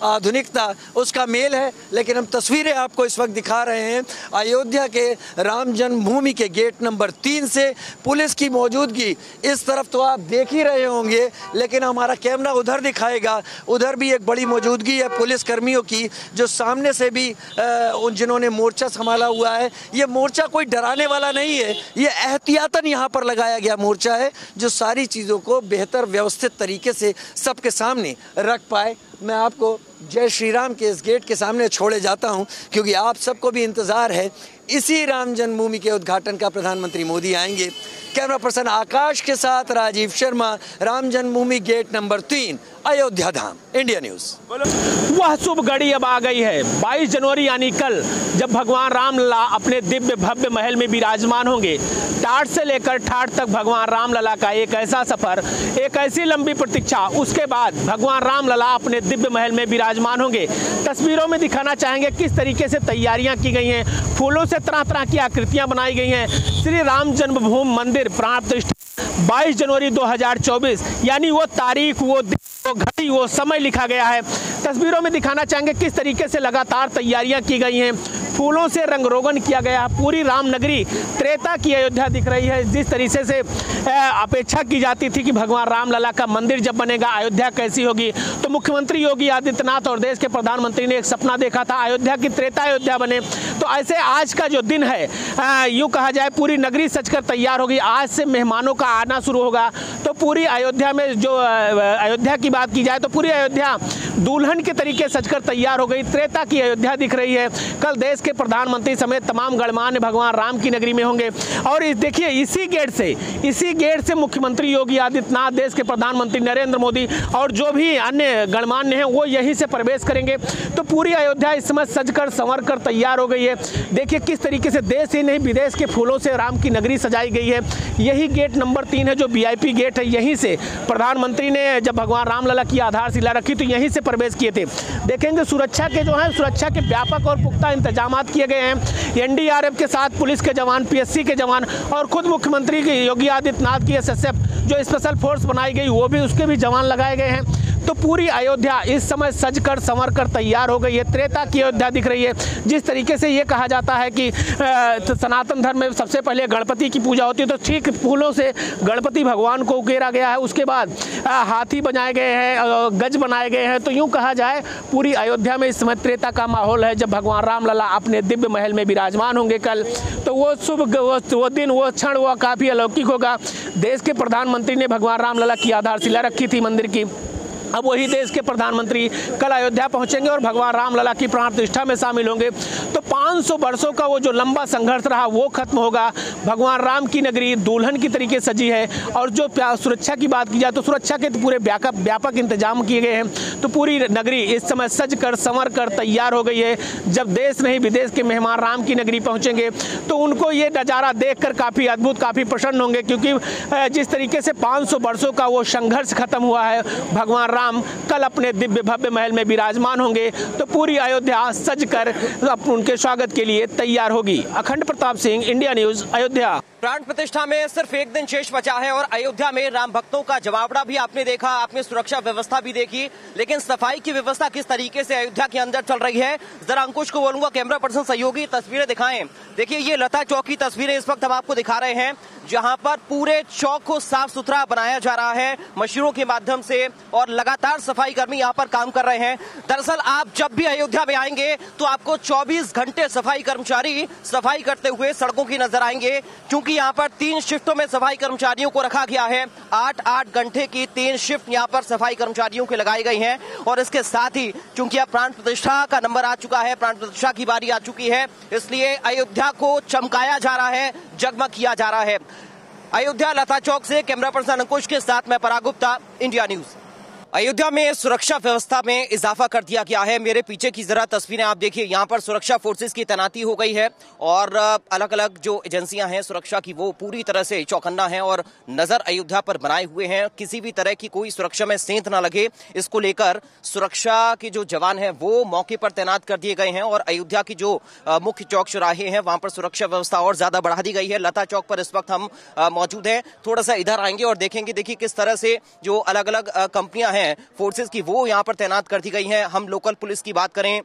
आधुनिकता उसका मेल है। लेकिन हम तस्वीरें आपको इस वक्त दिखा रहे हैं अयोध्या के राम जन्मभूमि के गेट नंबर 3 से। पुलिस की मौजूदगी इस तरफ तो आप देख ही रहे होंगे, लेकिन हमारा कैमरा उधर दिखाएगा। उधर भी एक बड़ी मौजूदगी है पुलिस कर्मियों की, जो सामने से भी जिन्होंने मोर्चा संभाला हुआ है। ये मोर्चा कोई डराने वाला नहीं है, ये एहतियातन यहाँ पर लगाया गया मोर्चा है जो सारी चीज़ों को बेहतर व्यवस्थित तरीके से सबके सामने रख पाए। मैं आपको जय श्री राम के इस गेट के सामने छोड़े जाता हूं, क्योंकि आप सबको भी इंतज़ार है इसी राम जन्मभूमि के उद्घाटन का। प्रधानमंत्री मोदी आएंगे। कैमरा पर्सन आकाश के साथ राजीव शर्मा, राम जन्मभूमि गेट नंबर 3, अयोध्या धाम, इंडिया न्यूज़। वह शुभ घड़ी अब आ गई है। 22 जनवरी यानी कल, जब भगवान राम लला अपने दिव्य भव्य महल में विराजमान होंगे। टाट से लेकर ठाट तक भगवान राम लला का एक ऐसा सफर, एक ऐसी लंबी प्रतीक्षा। उसके बाद भगवान राम लला अपने दिव्य महल में विराजमान होंगे। तस्वीरों में दिखाना चाहेंगे किस तरीके से तैयारियां की गई हैं। फूलों से तरह तरह की आकृतियां बनाई गई हैं। श्री राम जन्मभूमि मंदिर प्राण प्रतिष्ठा 22 जनवरी 2024 यानी वो तारीख, वो दिन, वो घड़ी, वो समय लिखा गया है। तस्वीरों में दिखाना चाहेंगे किस तरीके से लगातार तैयारियां की गई हैं। फूलों से रंग रोगन किया गया। पूरी राम नगरी त्रेता की अयोध्या दिख रही है। जिस तरीके से अपेक्षा की जाती थी कि भगवान राम लला का मंदिर जब बनेगा अयोध्या कैसी होगी, तो मुख्यमंत्री योगी आदित्यनाथ और देश के प्रधानमंत्री ने एक सपना देखा था अयोध्या की त्रेता अयोध्या बने। तो ऐसे आज का जो दिन है, यूँ कहा जाए पूरी नगरी सजकर तैयार होगी। आज से मेहमानों का आना शुरू होगा। तो पूरी अयोध्या में जो अयोध्या की बात की जाए तो पूरी अयोध्या दुल्हन के तरीके सजकर तैयार हो गई। त्रेता की अयोध्या दिख रही है। कल देश के प्रधानमंत्री समेत तमाम गणमान्य भगवान राम की नगरी में होंगे। और देखिए इसी गेट से मुख्यमंत्री योगी आदित्यनाथ, देश के प्रधानमंत्री नरेंद्र मोदी और जो भी अन्य गणमान्य हैं वो यहीं से प्रवेश करेंगे। तो पूरी अयोध्या इस समय सजकर संवर कर तैयार हो गई है। देखिए किस तरीके से देश ही नहीं विदेश के फूलों से राम की नगरी सजाई गई है। यही गेट नंबर 3 है जो VIP गेट है। यहीं से प्रधानमंत्री ने जब भगवान राम लला की आधारशिला रखी तो यहीं से प्रवेश किए थे। देखेंगे सुरक्षा के जो है, सुरक्षा के व्यापक और पुख्ता इंतजाम किए गए हैं। NDRF के साथ पुलिस के जवान, PSC के जवान और खुद मुख्यमंत्री योगी आदित्यनाथ की SSF जो स्पेशल फोर्स बनाई गई वो भी, उसके भी जवान लगाए गए हैं। तो पूरी अयोध्या इस समय सजकर संवर कर तैयार हो गई है। त्रेता की अयोध्या दिख रही है। जिस तरीके से ये कहा जाता है कि सनातन धर्म में सबसे पहले गणपति की पूजा होती है, तो ठीक फूलों से गणपति भगवान को उकेरा गया है। उसके बाद हाथी बनाए गए हैं, गज बनाए गए हैं। तो यूँ कहा जाए पूरी अयोध्या में इस समय त्रेता का माहौल है। जब भगवान राम लला अपने दिव्य महल में विराजमान होंगे कल, तो वो शुभ वो दिन, वो क्षण, वो काफ़ी अलौकिक होगा। देश के प्रधानमंत्री ने भगवान राम लला की आधारशिला रखी थी मंदिर की। अब वही देश के प्रधानमंत्री कल अयोध्या पहुंचेंगे और भगवान राम लला की प्राण प्रतिष्ठा में शामिल होंगे। तो 500 वर्षों का वो जो लंबा संघर्ष रहा वो खत्म होगा। भगवान राम की नगरी दुल्हन की तरीके सजी है। और जो सुरक्षा की बात की जाए तो सुरक्षा के तो पूरे व्यापक इंतजाम किए गए हैं। तो पूरी नगरी इस समय सज कर संवर कर तैयार हो गई है। जब देश नहीं विदेश के मेहमान राम की नगरी पहुँचेंगे तो उनको ये नज़ारा देख कर काफ़ी अद्भुत, काफ़ी प्रसन्न होंगे, क्योंकि जिस तरीके से 500 वर्षों का वो संघर्ष खत्म हुआ है, भगवान कल अपने दिव्य भव्य महल में विराजमान होंगे। तो पूरी अयोध्या सजकर उनके स्वागत के लिए तैयार होगी। अखंड प्रताप सिंह, इंडिया न्यूज, अयोध्या। प्राण प्रतिष्ठा में सिर्फ एक दिन शेष बचा है और अयोध्या में राम भक्तों का जमावड़ा भी आपने देखा, आपने सुरक्षा व्यवस्था भी देखी, लेकिन सफाई की व्यवस्था किस तरीके से अयोध्या के अंदर चल रही है, जरा अंकुश को बोलूंगा कैमरा पर्सन सहयोगी तस्वीरें दिखाएं। देखिए ये लता चौक की तस्वीरें इस वक्त हम आपको दिखा रहे हैं, जहां पर पूरे चौक को साफ सुथरा बनाया जा रहा है मशीनों के माध्यम से और लगातार सफाई कर्मी यहां पर काम कर रहे हैं। दरअसल आप जब भी अयोध्या में आएंगे तो आपको 24 घंटे सफाई कर्मचारी सफाई करते हुए सड़कों की नजर आएंगे, क्योंकि यहाँ पर 3 शिफ्टों में सफाई कर्मचारियों को रखा गया है। 8-8 घंटे की 3 शिफ्ट यहाँ पर सफाई कर्मचारियों की लगाई गई हैं। और इसके साथ ही चूंकि अब प्राण प्रतिष्ठा का नंबर आ चुका है, प्राण प्रतिष्ठा की बारी आ चुकी है, इसलिए अयोध्या को चमकाया जा रहा है, जगमग किया जा रहा है। अयोध्या लता चौक से कैमरा पर्सन अंकुश के साथ मैं पराग गुप्ता, इंडिया न्यूज। अयोध्या में सुरक्षा व्यवस्था में इजाफा कर दिया गया है। मेरे पीछे की जरा तस्वीरें आप देखिए, यहाँ पर सुरक्षा फोर्सेस की तैनाती हो गई है और अलग अलग जो एजेंसियां हैं सुरक्षा की वो पूरी तरह से चौकन्ना है और नजर अयोध्या पर बनाए हुए हैं। किसी भी तरह की कोई सुरक्षा में सेंध ना लगे, इसको लेकर सुरक्षा के जो जवान हैं वो मौके पर तैनात कर दिए गए हैं। और अयोध्या की जो मुख्य चौक चौराहे हैं वहां पर सुरक्षा व्यवस्था और ज्यादा बढ़ा दी गई है। लता चौक पर इस वक्त हम मौजूद हैं, थोड़ा सा इधर आएंगे और देखेंगे, देखिए किस तरह से जो अलग अलग कंपनियां हैं फोर्सेस की वो यहां पर तैनात कर दी गई हैं। हम लोकल पुलिस की बात करें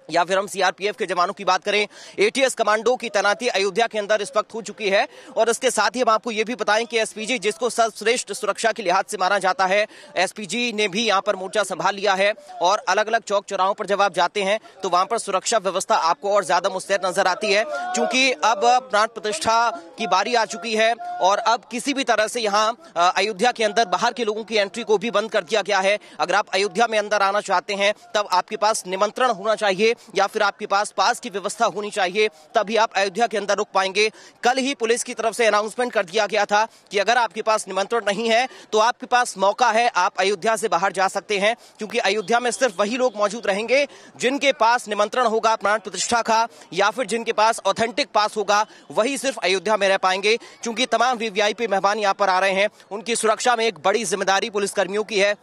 या फिर हम सीआरपीएफ के जवानों की बात करें, एटीएस कमांडो की तैनाती अयोध्या के अंदर इस वक्त हो चुकी है। और इसके साथ ही हम आपको ये भी बताएं कि एसपीजी, जिसको सर्वश्रेष्ठ सुरक्षा के लिहाज से माना जाता है, एसपीजी ने भी यहां पर मोर्चा संभाल लिया है। और अलग अलग चौक चौराहों पर जब आप जाते हैं तो वहां पर सुरक्षा व्यवस्था आपको और ज्यादा मुस्तैद नजर आती है, क्योंकि अब प्राण प्रतिष्ठा की बारी आ चुकी है और अब किसी भी तरह से यहाँ अयोध्या के अंदर बाहर के लोगों की एंट्री को भी बंद कर दिया गया है। अगर आप अयोध्या में अंदर आना चाहते हैं तब आपके पास निमंत्रण होना चाहिए या फिर आपके पास की व्यवस्था होनी चाहिए, तभी आप अयोध्या के अंदर रुक पाएंगे। कल ही पुलिस की तरफ से अनाउंसमेंट कर दिया गया था कि अगर आपके पास निमंत्रण नहीं है तो आपके पास मौका है, आप अयोध्या से बाहर जा सकते हैं, क्योंकि अयोध्या में सिर्फ वही लोग मौजूद रहेंगे जिनके पास निमंत्रण होगा प्राण प्रतिष्ठा का या फिर जिनके पास ऑथेंटिक पास होगा, वही सिर्फ अयोध्या में रह पाएंगे। क्योंकि तमाम वीवीआईपी मेहमान यहाँ पर आ रहे हैं, उनकी सुरक्षा में एक बड़ी जिम्मेदारी पुलिसकर्मियों की है,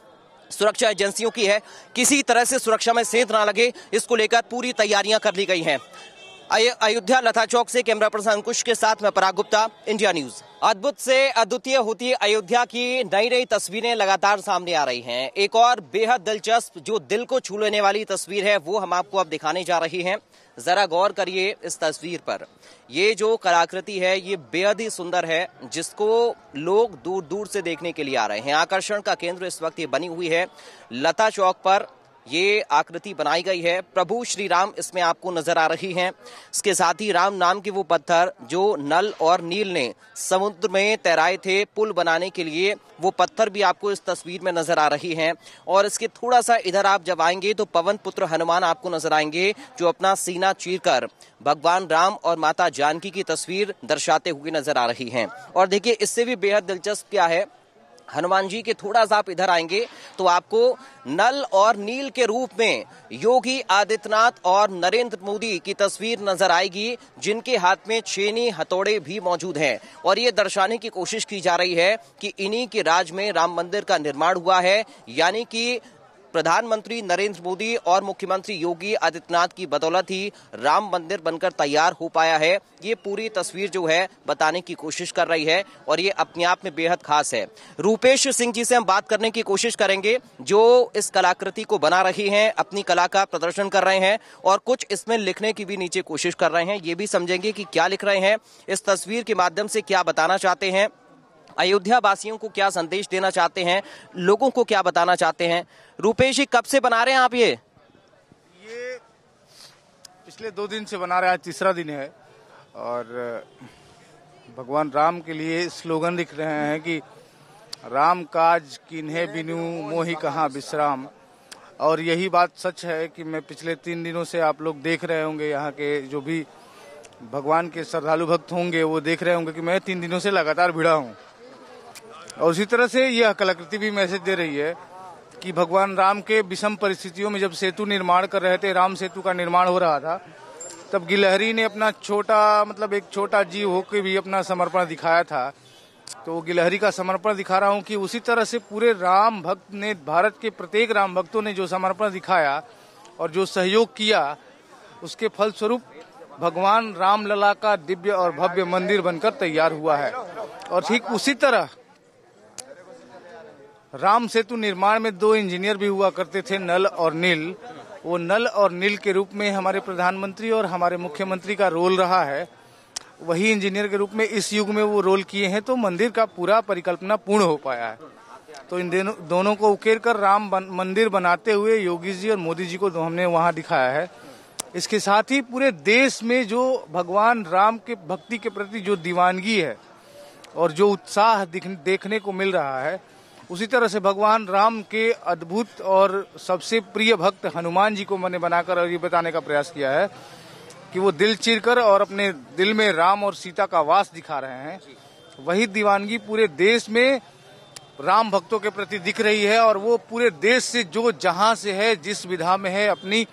सुरक्षा एजेंसियों की है। किसी तरह से सुरक्षा में सेंध ना लगे, इसको लेकर पूरी तैयारियां कर ली गई हैं। अयोध्या लता चौक से कैमरा पर्सन अंकुश के साथ मैं पराग गुप्ता, इंडिया न्यूज। अद्भुत से अद्वितीय होती अयोध्या की नई नई तस्वीरें लगातार सामने आ रही हैं। एक और बेहद दिलचस्प जो दिल को छू लेने वाली तस्वीर है वो हम आपको अब दिखाने जा रही हैं। जरा गौर करिए इस तस्वीर पर। ये जो कलाकृति है ये बेहद ही सुंदर है, जिसको लोग दूर दूर से देखने के लिए आ रहे हैं। आकर्षण का केंद्र इस वक्त ये बनी हुई है लता चौक पर। ये आकृति बनाई गई है, प्रभु श्री राम इसमें आपको नजर आ रही हैं। इसके साथ ही राम नाम के वो पत्थर जो नल और नील ने समुद्र में तैराए थे पुल बनाने के लिए, वो पत्थर भी आपको इस तस्वीर में नजर आ रही हैं। और इसके थोड़ा सा इधर आप जब आएंगे तो पवन पुत्र हनुमान आपको नजर आएंगे, जो अपना सीना चीरकर भगवान राम और माता जानकी की तस्वीर दर्शाते हुए नजर आ रही हैं। और देखिए इससे भी बेहद दिलचस्प क्या है, हनुमान जी के थोड़ा सा आप इधर आएंगे तो आपको नल और नील के रूप में योगी आदित्यनाथ और नरेंद्र मोदी की तस्वीर नजर आएगी, जिनके हाथ में छेनी हथौड़े भी मौजूद हैं। और ये दर्शाने की कोशिश की जा रही है कि इन्हीं के राज में राम मंदिर का निर्माण हुआ है, यानी कि प्रधानमंत्री नरेंद्र मोदी और मुख्यमंत्री योगी आदित्यनाथ की बदौलत ही राम मंदिर बनकर तैयार हो पाया है। ये पूरी तस्वीर जो है बताने की कोशिश कर रही है और ये अपने आप में बेहद खास है। रूपेश सिंह जी से हम बात करने की कोशिश करेंगे, जो इस कलाकृति को बना रही हैं, अपनी कला का प्रदर्शन कर रहे हैं और कुछ इसमें लिखने की भी नीचे कोशिश कर रहे हैं। ये भी समझेंगे कि क्या लिख रहे हैं, इस तस्वीर के माध्यम से क्या बताना चाहते हैं, अयोध्या वासियों को क्या संदेश देना चाहते हैं, लोगों को क्या बताना चाहते हैं। रूपेश जी, कब से बना रहे हैं आप ये? पिछले 2 दिन से बना रहे हैं, आज तीसरा दिन है और भगवान राम के लिए स्लोगन लिख रहे हैं कि राम काज किन्हे बिनु मोहि कहाँ विश्राम। और यही बात सच है कि मैं पिछले 3 दिनों से, आप लोग देख रहे होंगे, यहाँ के जो भी भगवान के श्रद्धालु भक्त होंगे वो देख रहे होंगे कि मैं 3 दिनों से लगातार भिड़ा हूँ। और उसी तरह से यह कलाकृति भी मैसेज दे रही है कि भगवान राम के विषम परिस्थितियों में जब सेतु निर्माण कर रहे थे, राम सेतु का निर्माण हो रहा था, तब गिलहरी ने अपना एक छोटा जीव होकर भी अपना समर्पण दिखाया था। तो गिलहरी का समर्पण दिखा रहा हूँ कि उसी तरह से पूरे राम भक्त ने, भारत के प्रत्येक राम भक्तों ने जो समर्पण दिखाया और जो सहयोग किया, उसके फलस्वरूप भगवान रामलला का दिव्य और भव्य मंदिर बनकर तैयार हुआ है। और ठीक उसी तरह राम सेतु निर्माण में 2 इंजीनियर भी हुआ करते थे, नल और नील। वो नल और नील के रूप में हमारे प्रधानमंत्री और हमारे मुख्यमंत्री का रोल रहा है। वही इंजीनियर के रूप में इस युग में वो रोल किए हैं, तो मंदिर का पूरा परिकल्पना पूर्ण हो पाया है। तो इन दोनों को उकेर कर राम मंदिर बनाते हुए योगी जी और मोदी जी को हमने वहाँ दिखाया है। इसके साथ ही पूरे देश में जो भगवान राम के भक्ति के प्रति जो दीवानगी है और जो उत्साह देखने को मिल रहा है, उसी तरह से भगवान राम के अद्भुत और सबसे प्रिय भक्त हनुमान जी को मैंने बनाकर और ये बताने का प्रयास किया है कि वो दिल चीरकर और अपने दिल में राम और सीता का वास दिखा रहे हैं। वही दीवानगी पूरे देश में राम भक्तों के प्रति दिख रही है और वो पूरे देश से जो जहां से है, जिस विधा में है, अपनी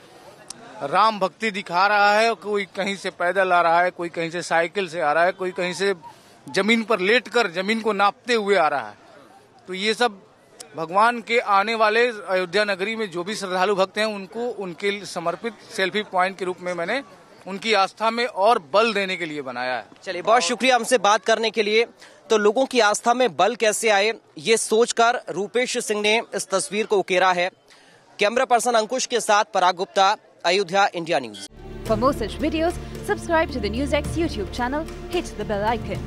राम भक्ति दिखा रहा है। कोई कहीं से पैदल आ रहा है, कोई कहीं से साइकिल से आ रहा है, कोई कहीं से जमीन पर लेटकर जमीन को नापते हुए आ रहा है। तो ये सब भगवान के आने वाले अयोध्या नगरी में जो भी श्रद्धालु भक्त हैं, उनको उनके समर्पित सेल्फी पॉइंट के रूप में मैंने उनकी आस्था में और बल देने के लिए बनाया है। चलिए, बहुत शुक्रिया हमसे बात करने के लिए। तो लोगों की आस्था में बल कैसे आए, ये सोचकर रूपेश सिंह ने इस तस्वीर को उकेरा है। कैमरा पर्सन अंकुश के साथ Parag Gupta, Ayodhya India news. For more such videos, subscribe to the NewsX YouTube channel, hit the bell icon.